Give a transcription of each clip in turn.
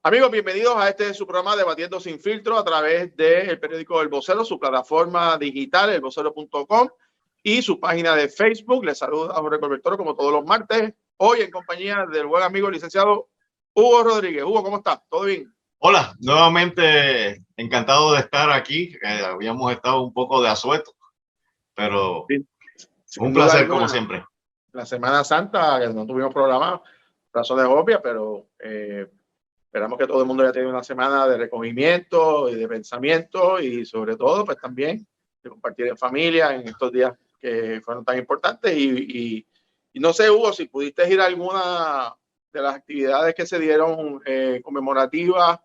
Amigos, bienvenidos a su programa Debatiendo Sin Filtro a través del periódico El Vocero, su plataforma digital, elvocero.com y su página de Facebook. Les saluda Jorge Colbertoro como todos los martes, hoy en compañía del buen amigo licenciado Hugo Rodríguez. Hugo, ¿cómo estás? ¿Todo bien? Hola, nuevamente encantado de estar aquí. Habíamos estado un poco de asueto, pero un placer alguna, como siempre. La Semana Santa, que no tuvimos programa, razones obvias, pero esperamos que todo el mundo haya tenido una semana de recogimiento y de pensamiento y sobre todo pues también de compartir en familia en estos días que fueron tan importantes y no sé, Hugo, si pudiste ir a alguna de las actividades que se dieron conmemorativas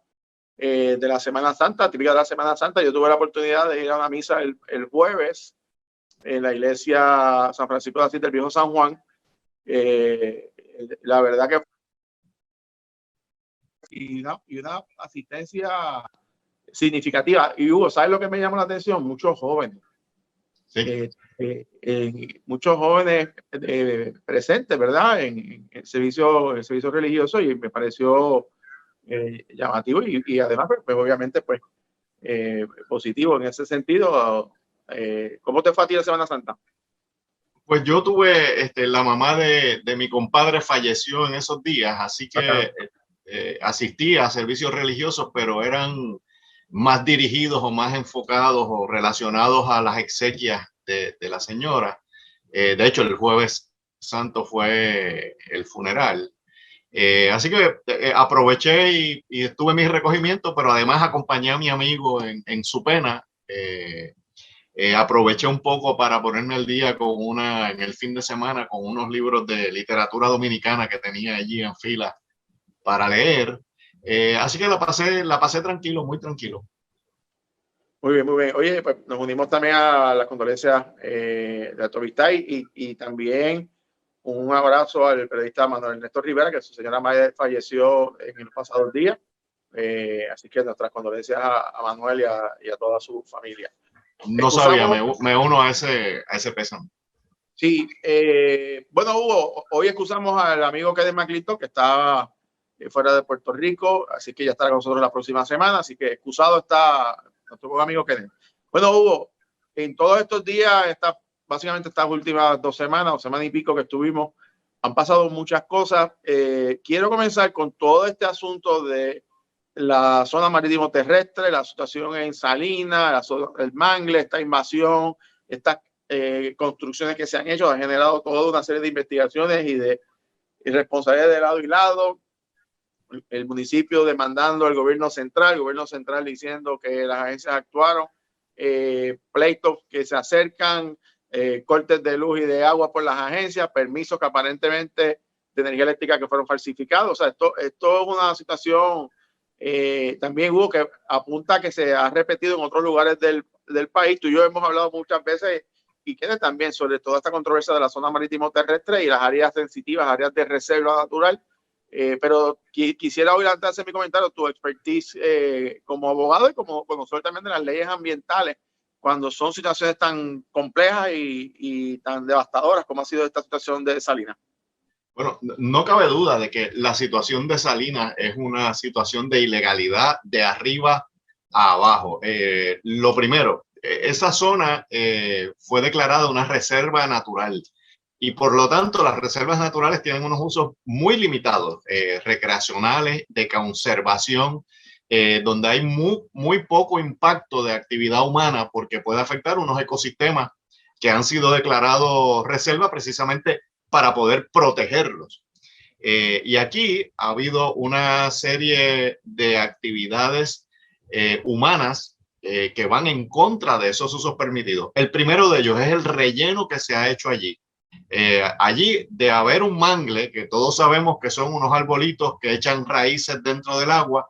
de la Semana Santa, típica de la Semana Santa. Yo tuve la oportunidad de ir a una misa el jueves en la iglesia San Francisco de Asís del Viejo San Juan. La verdad que y una asistencia significativa. Y Hugo, ¿sabes lo que me llamó la atención? Muchos jóvenes. Sí. Muchos jóvenes presentes, ¿verdad? En el servicio religioso, y me pareció llamativo y además, pues obviamente, pues positivo en ese sentido. ¿Cómo te fue a ti la Semana Santa? Pues yo tuve, la mamá de mi compadre falleció en esos días, así que asistí a servicios religiosos, pero eran más dirigidos o más enfocados o relacionados a las exequias de la señora. De hecho, el jueves santo fue el funeral. Así que aproveché y estuve en mi recogimiento, pero además acompañé a mi amigo en su pena. Aproveché un poco para ponerme al día en el fin de semana con unos libros de literatura dominicana que tenía allí en fila para leer. Así que la pasé tranquilo, muy tranquilo. Muy bien, muy bien. Oye, pues nos unimos también a las condolencias de Alto Vistay y también un abrazo al periodista Manuel Ernesto Rivera, que su señora madre falleció en los pasados días. Así que nuestras condolencias a Manuel y a toda su familia. No sabía, me uno a ese pésame. Sí, bueno, Hugo, hoy excusamos al amigo Kenneth McClinton, que estaba fuera de Puerto Rico, así que ya estará con nosotros la próxima semana, así que excusado está nuestro buen amigo Kenneth. Bueno, Hugo, en todos estos días, básicamente estas últimas 2 semanas o semana y pico que estuvimos, han pasado muchas cosas. Quiero comenzar con todo este asunto de la zona marítimo terrestre, la situación en Salinas, el Mangle, esta invasión, estas construcciones que se han hecho, han generado toda una serie de investigaciones y de responsabilidades de lado y lado. El municipio demandando al gobierno central, el gobierno central diciendo que las agencias actuaron, pleitos que se acercan, cortes de luz y de agua por las agencias, permisos que aparentemente de energía eléctrica que fueron falsificados. O sea, esto es una situación también, Hugo, que apunta a que se ha repetido en otros lugares del país. Tú y yo hemos hablado muchas veces y quienes también sobre toda esta controversia de la zona marítimo terrestre y las áreas sensitivas, áreas de reserva natural. Pero quisiera hoy lanzarse mi comentario, tu expertise como abogado y como conocedor también de las leyes ambientales, cuando son situaciones tan complejas y tan devastadoras como ha sido esta situación de Salinas. Bueno, no cabe duda de que la situación de Salinas es una situación de ilegalidad de arriba a abajo. Lo primero, esa zona fue declarada una reserva natural y por lo tanto las reservas naturales tienen unos usos muy limitados, recreacionales, de conservación, donde hay muy poco impacto de actividad humana porque puede afectar unos ecosistemas que han sido declarados reserva precisamente para poder protegerlos. Y aquí ha habido una serie de actividades humanas que van en contra de esos usos permitidos. El primero de ellos es el relleno que se ha hecho allí. Allí, de haber un mangle, que todos sabemos que son unos arbolitos que echan raíces dentro del agua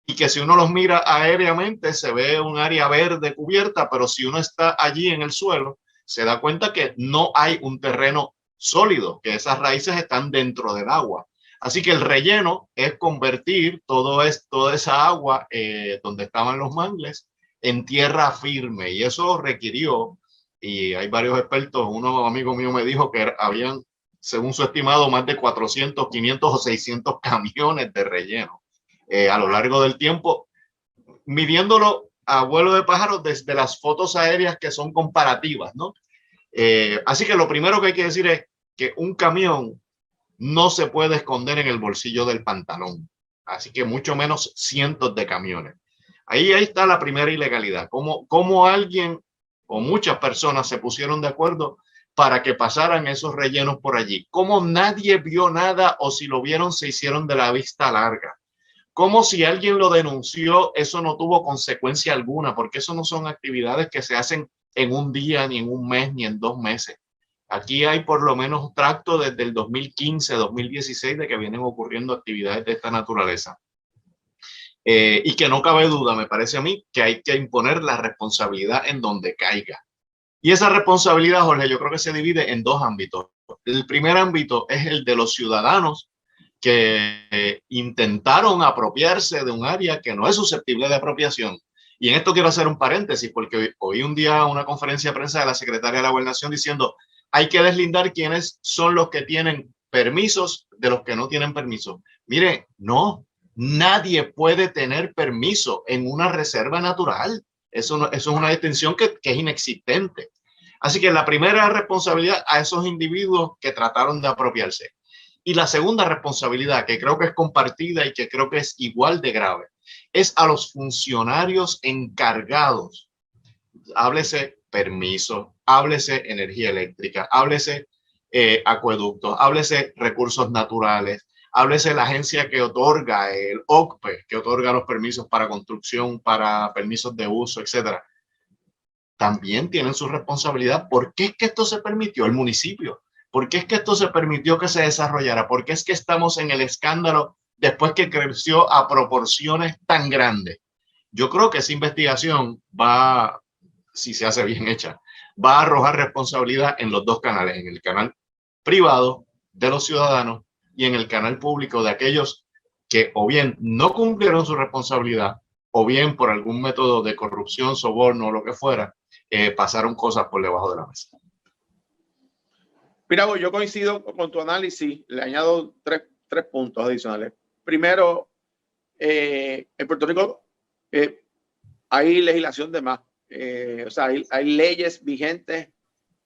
y que si uno los mira aéreamente se ve un área verde cubierta, pero si uno está allí en el suelo, se da cuenta que no hay un terreno sólido, que esas raíces están dentro del agua. Así que el relleno es convertir toda esa agua donde estaban los mangles en tierra firme, y eso requirió, y hay varios expertos, uno amigo mío me dijo que habían, según su estimado, más de 400, 500 o 600 camiones de relleno. a lo largo del tiempo, midiéndolo a vuelo de pájaro desde las fotos aéreas que son comparativas, ¿no? Así que lo primero que hay que decir es que un camión no se puede esconder en el bolsillo del pantalón, así que mucho menos cientos de camiones. Ahí está la primera ilegalidad. ¿Cómo alguien o muchas personas se pusieron de acuerdo para que pasaran esos rellenos por allí? ¿Cómo nadie vio nada o si lo vieron se hicieron de la vista larga? ¿Cómo si alguien lo denunció eso no tuvo consecuencia alguna? Porque eso no son actividades que se hacen en un día, ni en un mes, ni en 2 meses. Aquí hay por lo menos un tracto desde el 2015, 2016 de que vienen ocurriendo actividades de esta naturaleza. Y que no cabe duda, me parece a mí, que hay que imponer la responsabilidad en donde caiga. Y esa responsabilidad, Jorge, yo creo que se divide en 2 ámbitos. El primer ámbito es el de los ciudadanos que intentaron apropiarse de un área que no es susceptible de apropiación. Y en esto quiero hacer un paréntesis, porque oí un día una conferencia de prensa de la secretaria de la Gobernación diciendo hay que deslindar quiénes son los que tienen permisos de los que no tienen permiso. Mire, no, nadie puede tener permiso en una reserva natural. Eso es una distinción que es inexistente. Así que la primera responsabilidad a esos individuos que trataron de apropiarse. Y la segunda responsabilidad, que creo que es compartida y que creo que es igual de grave, es a los funcionarios encargados. Háblese permiso, háblese energía eléctrica, háblese acueductos, háblese recursos naturales, háblese la agencia que otorga, el OCPE, que otorga los permisos para construcción, para permisos de uso, etcétera. También tienen su responsabilidad. ¿Por qué es que esto se permitió? El municipio. ¿Por qué es que esto se permitió que se desarrollara? ¿Por qué es que estamos en el escándalo después que creció a proporciones tan grandes? Yo creo que esa investigación va, si se hace bien hecha, va a arrojar responsabilidad en los 2 canales, en el canal privado de los ciudadanos y en el canal público de aquellos que o bien no cumplieron su responsabilidad o bien por algún método de corrupción, soborno o lo que fuera, pasaron cosas por debajo de la mesa. Mira, yo coincido con tu análisis, le añado tres puntos adicionales. Primero, en Puerto Rico hay legislación de más, o sea, hay leyes vigentes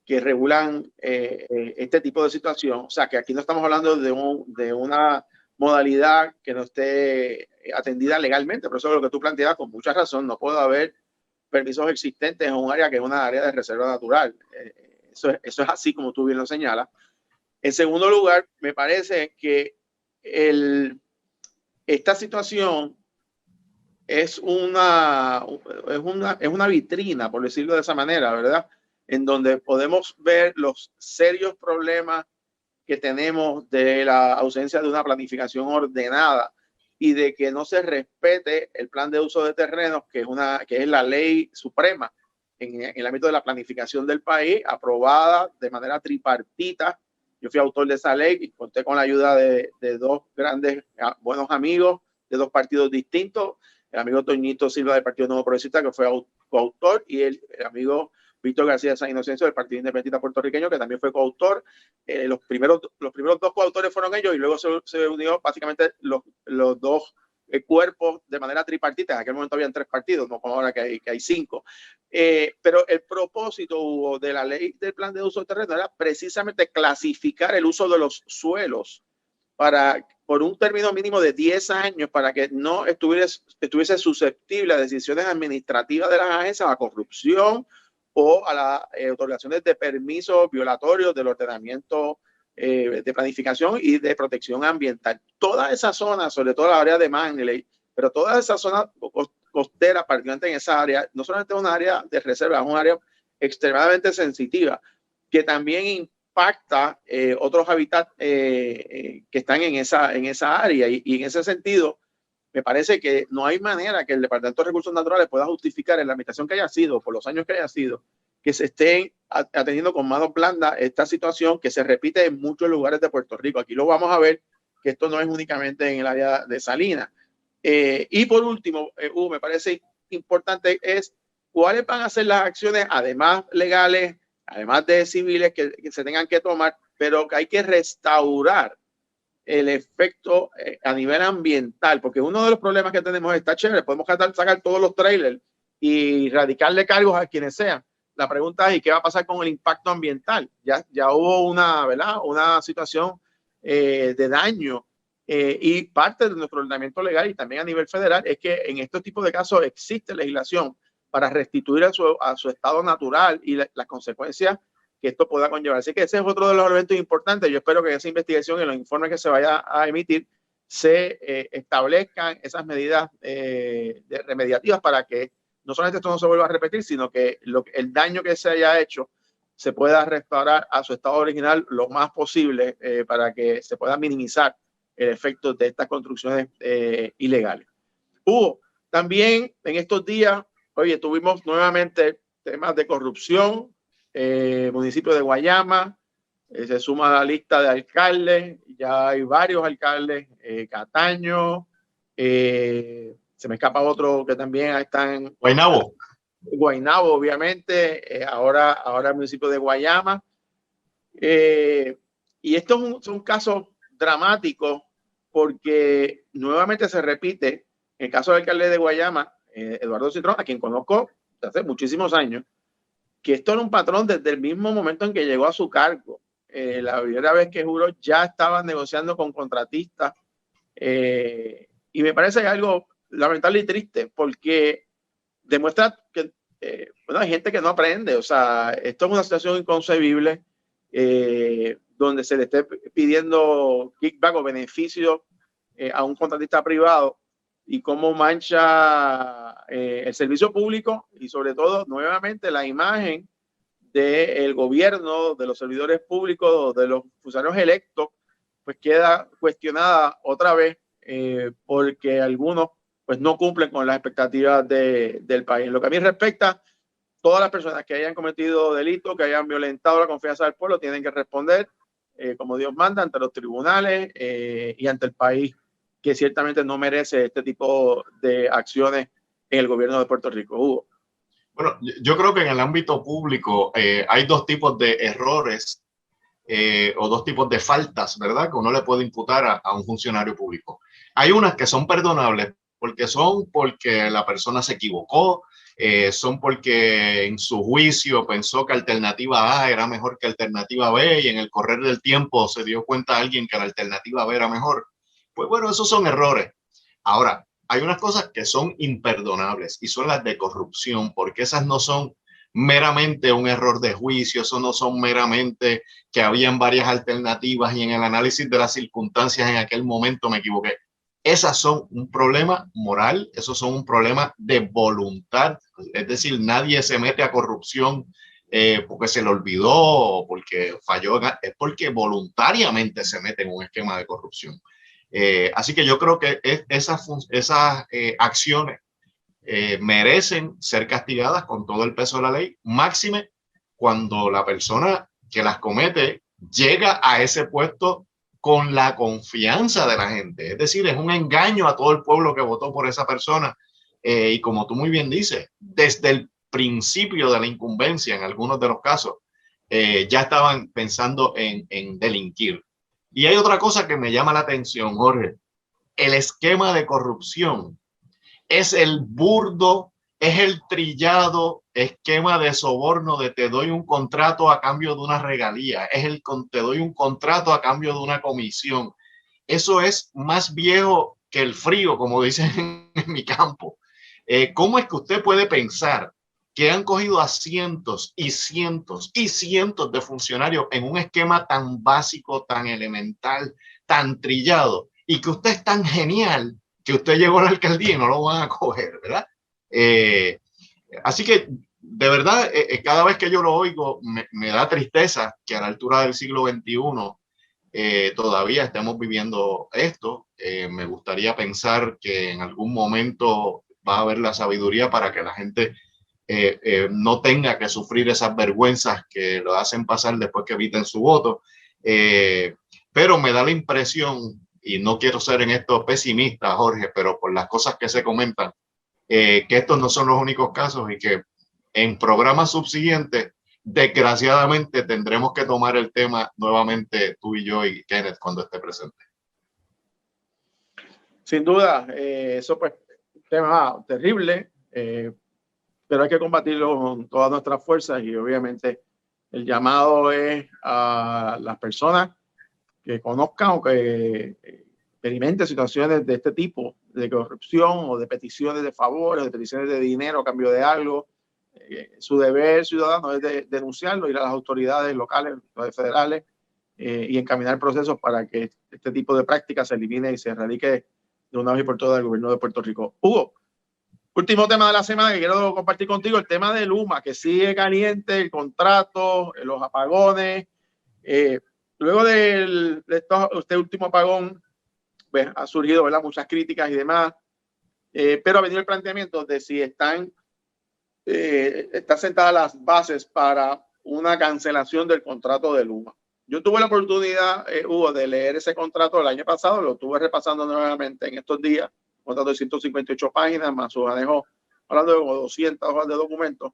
que regulan este tipo de situación. O sea, que aquí no estamos hablando de una modalidad que no esté atendida legalmente. Por eso es lo que tú planteas con mucha razón. No puede haber permisos existentes en un área que es una área de reserva natural. Eso es así como tú bien lo señalas. En segundo lugar, me parece que esta situación es una vitrina, por decirlo de esa manera, ¿verdad? En donde podemos ver los serios problemas que tenemos de la ausencia de una planificación ordenada y de que no se respete el plan de uso de terrenos, que es la ley suprema en el ámbito de la planificación del país, aprobada de manera tripartita. Yo fui autor de esa ley y conté con la ayuda de 2 grandes, buenos amigos de 2 partidos distintos. El amigo Toñito Silva del Partido Nuevo Progresista, que fue coautor, y el amigo Víctor García de San Inocencio del Partido Independentista Puertorriqueño, que también fue coautor. Los primeros 2 coautores fueron ellos y luego se unió básicamente los 2 cuerpos de manera tripartita. En aquel momento habían 3 partidos, no como ahora que hay 5. Pero el propósito de la ley del plan de uso de terreno era precisamente clasificar el uso de los suelos por un término mínimo de 10 años para que no estuviese susceptible a decisiones administrativas de las agencias, a la corrupción o a las otorgaciones de permisos violatorios del ordenamiento de planificación y de protección ambiental. Toda esa zona, sobre todo la área de Mangley, pero toda esa zona costera, particularmente en esa área, no solamente es una área de reserva, es un área extremadamente sensitiva, que también impacta otros hábitats que están en esa área. Y en ese sentido, me parece que no hay manera que el Departamento de Recursos Naturales pueda justificar en la administración que haya sido, por los años que haya sido, que se estén atendiendo con manos blandas esta situación que se repite en muchos lugares de Puerto Rico. Aquí lo vamos a ver, que esto no es únicamente en el área de Salinas. Y por último, me parece importante es cuáles van a ser las acciones, además legales, además de civiles, que se tengan que tomar, pero que hay que restaurar el efecto a nivel ambiental, porque uno de los problemas que tenemos está chévere, podemos sacar todos los trailers y radicarle cargos a quienes sean. La pregunta es, ¿y qué va a pasar con el impacto ambiental? Ya hubo una situación de daño y parte de nuestro ordenamiento legal y también a nivel federal es que en estos tipos de casos existe legislación para restituir a su estado natural y las consecuencias que esto pueda conllevar. Así que ese es otro de los elementos importantes. Yo espero que esa investigación y los informes que se vaya a emitir se establezcan esas medidas remediativas para que no solamente esto no se vuelva a repetir, sino que el daño que se haya hecho se pueda restaurar a su estado original lo más posible para que se pueda minimizar el efecto de estas construcciones ilegales. Hubo también en estos días, oye, tuvimos nuevamente temas de corrupción, municipio de Guayama, se suma a la lista de alcaldes, ya hay varios alcaldes, Cataño, se me escapa otro que también están. Guaynabo. Guaynabo, obviamente, ahora el municipio de Guayama. Y estos son casos dramáticos porque nuevamente se repite en el caso del alcalde de Guayama, Eduardo Citrón, a quien conozco desde hace muchísimos años, que esto era un patrón desde el mismo momento en que llegó a su cargo. La primera vez que juró ya estaba negociando con contratistas y me parece algo lamentable y triste porque demuestra que bueno, hay gente que no aprende. O sea, esto es una situación inconcebible donde se le esté pidiendo kickback o beneficio a un contratista privado y cómo mancha el servicio público y sobre todo nuevamente la imagen del gobierno, de los servidores públicos, de los funcionarios electos, pues queda cuestionada otra vez porque algunos pues no cumplen con las expectativas del país. En lo que a mí respecta, todas las personas que hayan cometido delitos, que hayan violentado la confianza del pueblo, tienen que responder como Dios manda ante los tribunales y ante el país, que ciertamente no merece este tipo de acciones en el gobierno de Puerto Rico. Hugo. Bueno, yo creo que en el ámbito público hay dos tipos de errores o dos tipos de faltas, ¿verdad? Que uno le puede imputar a un funcionario público. Hay unas que son perdonables porque la persona se equivocó, son porque en su juicio pensó que alternativa A era mejor que alternativa B y en el correr del tiempo se dio cuenta alguien que la alternativa B era mejor. Pues bueno, esos son errores. Ahora, hay unas cosas que son imperdonables y son las de corrupción, porque esas no son meramente un error de juicio, eso no son meramente que habían varias alternativas y en el análisis de las circunstancias en aquel momento me equivoqué. Esas son un problema moral, esos son un problema de voluntad, es decir, nadie se mete a corrupción porque se le olvidó o porque falló, es porque voluntariamente se mete en un esquema de corrupción. Así que yo creo que esas acciones merecen ser castigadas con todo el peso de la ley, máxime cuando la persona que las comete llega a ese puesto con la confianza de la gente. Es decir, es un engaño a todo el pueblo que votó por esa persona. Y como tú muy bien dices, desde el principio de la incumbencia, en algunos de los casos, ya estaban pensando en delinquir. Y hay otra cosa que me llama la atención, Jorge. El esquema de corrupción es el burdo, es el trillado esquema de soborno de te doy un contrato a cambio de una regalía, te doy un contrato a cambio de una comisión. Eso es más viejo que el frío, como dicen en mi campo. ¿Cómo es que usted puede pensar que han cogido a cientos y cientos y cientos de funcionarios en un esquema tan básico, tan elemental, tan trillado, y que usted es tan genial que usted llegó a la alcaldía y no lo van a coger, ¿verdad? Así que, de verdad, cada vez que yo lo oigo, me da tristeza que a la altura del siglo XXI todavía estemos viviendo esto. Me gustaría pensar que en algún momento va a haber la sabiduría para que la gente no tenga que sufrir esas vergüenzas que lo hacen pasar después que eviten su voto. Pero me da la impresión, y no quiero ser en esto pesimista, Jorge, pero por las cosas que se comentan, que estos no son los únicos casos y que en programas subsiguientes, desgraciadamente, tendremos que tomar el tema nuevamente tú y yo y Kenneth cuando esté presente. Sin duda, eso pues un tema terrible, pero hay que combatirlo con todas nuestras fuerzas y obviamente el llamado es a las personas que conozcan o que experimenten situaciones de este tipo, de corrupción o de peticiones de favores, de peticiones de dinero a cambio de algo. Su deber ciudadano es denunciarlo, ir a las autoridades locales, federales y encaminar procesos para que este tipo de prácticas se elimine y se erradique de una vez y por todas del gobierno de Puerto Rico. Hugo, último tema de la semana que quiero compartir contigo, el tema de Luma, que sigue caliente, el contrato, los apagones. Luego de este último apagón, pues, ha surgido, ¿verdad?, muchas críticas y demás, pero ha venido el planteamiento de si están sentadas las bases para una cancelación del contrato de Luma. Yo tuve la oportunidad, Hugo, de leer ese contrato el año pasado, lo estuve repasando nuevamente en estos días, un contrato de 158 páginas, más sus anejos, hablando de como 200 hojas de documentos,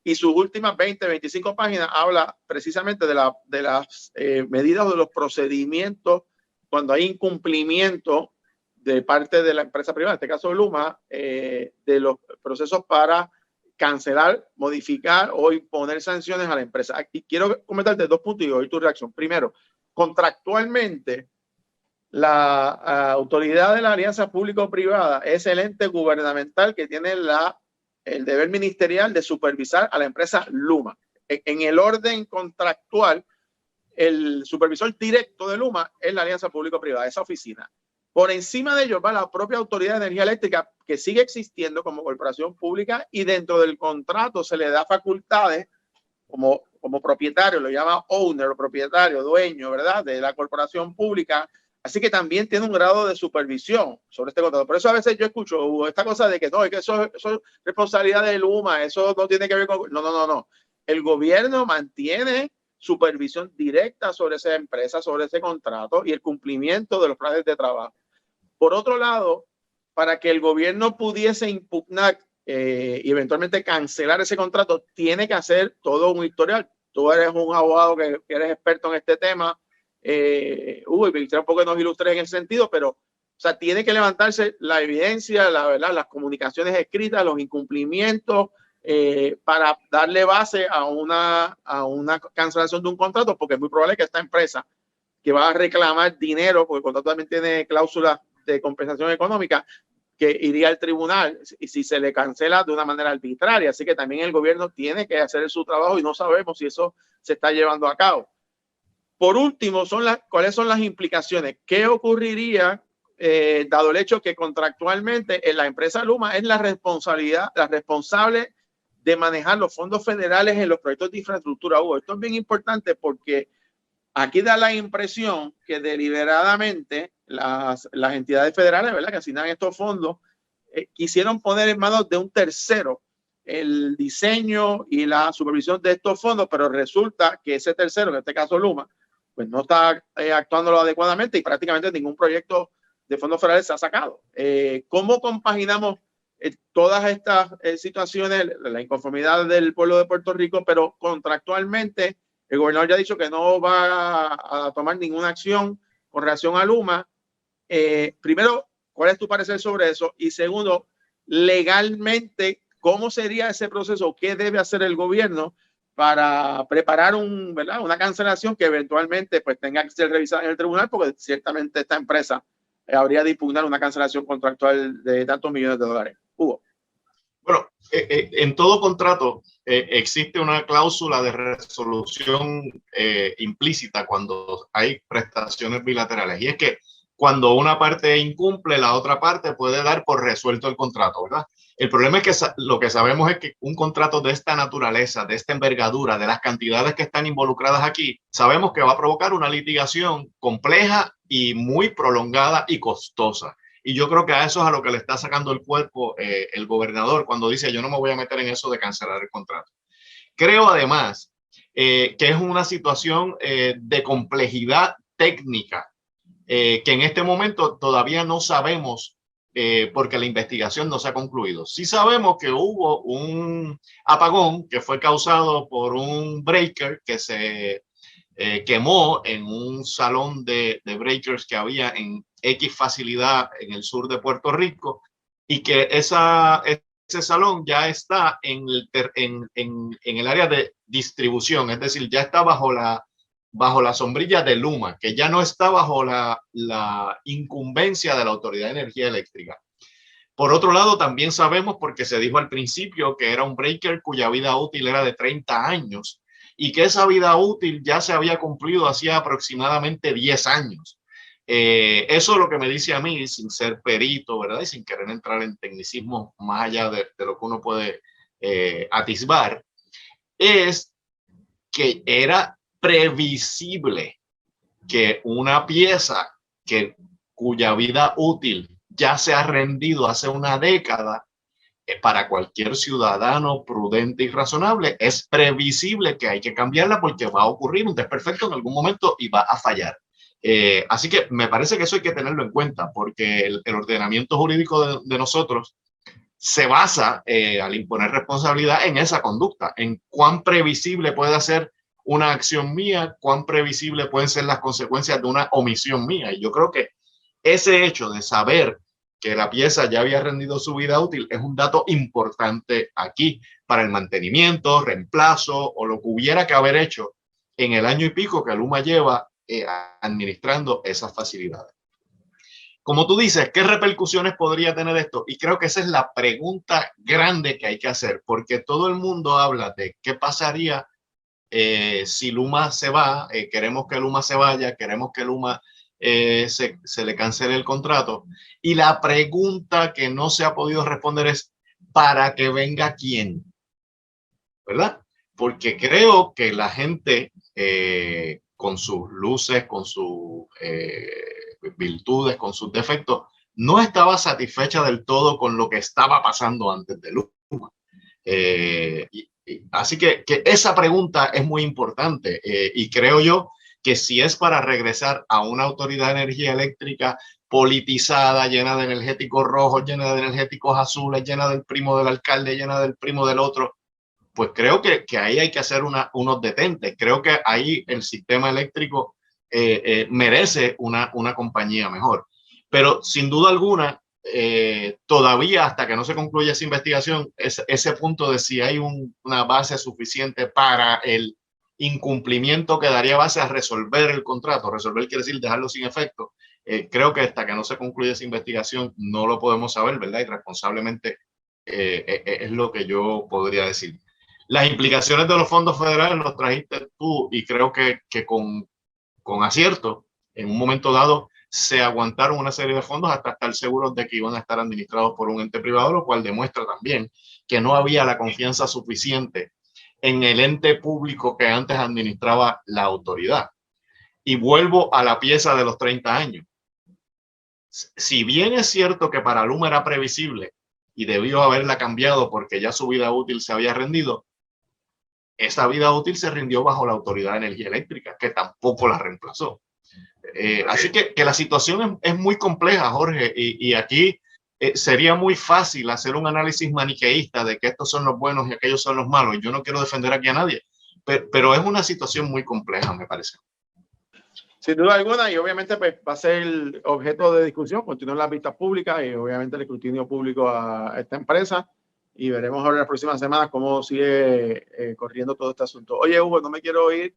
y sus últimas 20, 25 páginas habla precisamente de las medidas o de los procedimientos cuando hay incumplimiento de parte de la empresa privada, en este caso Luma, de los procesos para cancelar, modificar o imponer sanciones a la empresa. Aquí quiero comentarte 2 puntos y oír tu reacción. Primero, contractualmente, la autoridad de la alianza público-privada es el ente gubernamental que tiene el deber ministerial de supervisar a la empresa Luma. En el orden contractual, el supervisor directo de Luma es la alianza público-privada, esa oficina. Por encima de ello va la propia Autoridad de Energía Eléctrica, que sigue existiendo como corporación pública, y dentro del contrato se le da facultades como propietario, lo llama owner, propietario, dueño, ¿verdad?, de la corporación pública. Así que también tiene un grado de supervisión sobre este contrato. Por eso a veces yo escucho esta cosa de que no, es que eso es responsabilidad de Luma, eso no tiene que ver con... No. El gobierno mantiene supervisión directa sobre esa empresa, sobre ese contrato y el cumplimiento de los planes de trabajo. Por otro lado, para que el gobierno pudiese impugnar y eventualmente cancelar ese contrato, tiene que hacer todo un historial. Tú eres un abogado que eres experto en este tema, Hugo, y me gustaría un poco que nos ilustres en ese sentido, pero o sea, tiene que levantarse la evidencia, la verdad, las comunicaciones escritas, los incumplimientos, para darle base a una cancelación de un contrato, porque es muy probable que esta empresa que va a reclamar dinero, porque el contrato también tiene cláusulas de compensación económica, que iría al tribunal y si se le cancela de una manera arbitraria. Así que también el gobierno tiene que hacer su trabajo y no sabemos si eso se está llevando a cabo. Por último, ¿cuáles son las implicaciones? ¿Qué ocurriría dado el hecho que contractualmente la empresa Luma es la responsable de manejar los fondos federales en los proyectos de infraestructura? Esto es bien importante porque aquí da la impresión que deliberadamente las entidades federales, ¿verdad?, que asignan estos fondos, quisieron poner en manos de un tercero el diseño y la supervisión de estos fondos, pero resulta que ese tercero, en este caso Luma, pues no está actuando adecuadamente y prácticamente ningún proyecto de fondos federales se ha sacado. ¿Cómo compaginamos todas estas situaciones, la inconformidad del pueblo de Puerto Rico, pero contractualmente el gobernador ya ha dicho que no va a tomar ninguna acción con relación a Luma? Primero, ¿cuál es tu parecer sobre eso? Y segundo, legalmente, ¿cómo sería ese proceso? ¿Qué debe hacer el gobierno para preparar una cancelación que eventualmente pues, tenga que ser revisada en el tribunal? Porque ciertamente esta empresa habría de impugnar una cancelación contractual de tantos millones de dólares. Hugo. Bueno, en todo contrato existe una cláusula de resolución implícita cuando hay prestaciones bilaterales. Y es que cuando una parte incumple, la otra parte puede dar por resuelto el contrato, ¿verdad? El problema es que lo que sabemos es que un contrato de esta naturaleza, de esta envergadura, de las cantidades que están involucradas aquí, sabemos que va a provocar una litigación compleja y muy prolongada y costosa. Y yo creo que a eso es a lo que le está sacando el cuerpo el gobernador cuando dice yo no me voy a meter en eso de cancelar el contrato. Creo además que es una situación de complejidad técnica que en este momento todavía no sabemos porque la investigación no se ha concluido. Sí sabemos que hubo un apagón que fue causado por un breaker que se quemó en un salón de breakers que había en X facilidad en el sur de Puerto Rico, y que ese salón ya está en el área de distribución, es decir, ya está bajo la sombrilla de Luma, que ya no está bajo la incumbencia de la Autoridad de Energía Eléctrica. Por otro lado, también sabemos, porque se dijo al principio, que era un breaker cuya vida útil era de 30 años y que esa vida útil ya se había cumplido hacía aproximadamente 10 años. Eso es lo que me dice a mí, sin ser perito, ¿verdad? Y sin querer entrar en tecnicismo más allá de lo que uno puede atisbar, es que era previsible que una pieza cuya vida útil ya se ha rendido hace una década, para cualquier ciudadano prudente y razonable, es previsible que hay que cambiarla porque va a ocurrir un desperfecto en algún momento y va a fallar. Así que me parece que eso hay que tenerlo en cuenta, porque el ordenamiento jurídico de nosotros se basa, al imponer responsabilidad, en esa conducta, en cuán previsible puede ser una acción mía, cuán previsible pueden ser las consecuencias de una omisión mía. Y yo creo que ese hecho de saber que la pieza ya había rendido su vida útil es un dato importante aquí para el mantenimiento, reemplazo o lo que hubiera que haber hecho en el año y pico que Luma lleva administrando esas facilidades. Como tú dices, ¿qué repercusiones podría tener esto? Y creo que esa es la pregunta grande que hay que hacer, porque todo el mundo habla de qué pasaría si Luma se va, queremos que Luma se vaya, queremos que Luma se le cancele el contrato. Y la pregunta que no se ha podido responder es, ¿para que venga quién? ¿Verdad? Porque creo que la gente, con sus luces, con sus virtudes, con sus defectos, no estaba satisfecha del todo con lo que estaba pasando antes de Luma. Así que esa pregunta es muy importante, y creo yo que si es para regresar a una autoridad de energía eléctrica politizada, llena de energéticos rojos, llena de energéticos azules, llena del primo del alcalde, llena del primo del otro, pues creo que ahí hay que hacer unos detentes. Creo que ahí el sistema eléctrico merece una compañía mejor. Pero sin duda alguna, todavía hasta que no se concluya esa investigación, ese punto de si hay una base suficiente para el incumplimiento que daría base a resolver el contrato. Resolver quiere decir dejarlo sin efecto. Creo que hasta que no se concluya esa investigación no lo podemos saber, ¿verdad? Irresponsablemente, es lo que yo podría decir. Las implicaciones de los fondos federales los trajiste tú, y creo que con acierto, en un momento dado, se aguantaron una serie de fondos hasta estar seguros de que iban a estar administrados por un ente privado, lo cual demuestra también que no había la confianza suficiente en el ente público que antes administraba la autoridad. Y vuelvo a la pieza de los 30 años. Si bien es cierto que para Luma era previsible y debió haberla cambiado porque ya su vida útil se había rendido, esa vida útil se rindió bajo la Autoridad de Energía Eléctrica, que tampoco la reemplazó. Así que la situación es muy compleja, Jorge, y aquí sería muy fácil hacer un análisis maniqueísta de que estos son los buenos y aquellos son los malos. Y yo no quiero defender aquí a nadie, pero es una situación muy compleja, me parece. Sin duda alguna, y obviamente pues, va a ser el objeto de discusión, continúan las vistas públicas y obviamente el escrutinio público a esta empresa, y veremos ahora en las próximas semanas cómo sigue corriendo todo este asunto. Oye, Hugo, no me quiero ir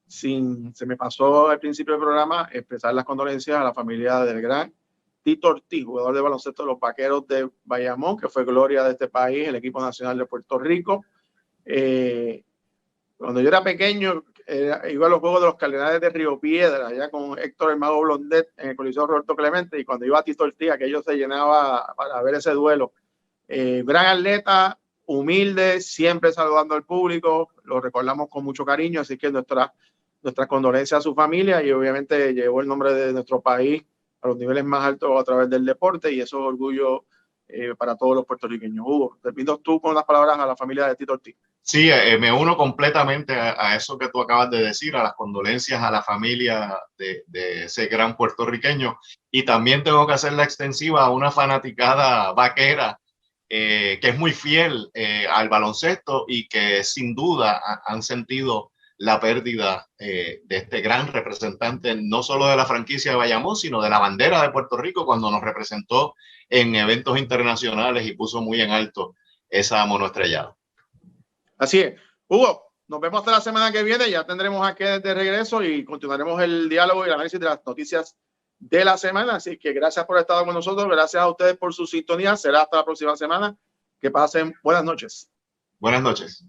se me pasó al principio del programa expresar las condolencias a la familia del gran Tito Ortiz, jugador de baloncesto de los Vaqueros de Bayamón, que fue gloria de este país, el equipo nacional de Puerto Rico. Cuando yo era pequeño, iba a los Juegos de los Cardenales de Río Piedra, allá con Héctor el Mago Blondet en el Coliseo Roberto Clemente, y cuando iba a Tito Ortiz, aquello se llenaba para ver ese duelo. Gran atleta, humilde, siempre saludando al público, lo recordamos con mucho cariño, así que nuestras condolencias a su familia, y obviamente llevó el nombre de nuestro país a los niveles más altos a través del deporte, y eso es orgullo para todos los puertorriqueños. Hugo, terminas tú con las palabras a la familia de Tito Ortiz. Sí, me uno completamente a eso que tú acabas de decir, a las condolencias a la familia de ese gran puertorriqueño, y también tengo que hacerla extensiva a una fanaticada vaquera que es muy fiel al baloncesto y que sin duda han sentido la pérdida de este gran representante, no solo de la franquicia de Bayamón, sino de la bandera de Puerto Rico cuando nos representó en eventos internacionales y puso muy en alto esa monoestrellada. Así es. Hugo, nos vemos hasta la semana que viene. Ya tendremos aquí de regreso y continuaremos el diálogo y el análisis de las noticias de la semana. Así que gracias por estar con nosotros. Gracias a ustedes por su sintonía. Será hasta la próxima semana. Que pasen buenas noches. Buenas noches.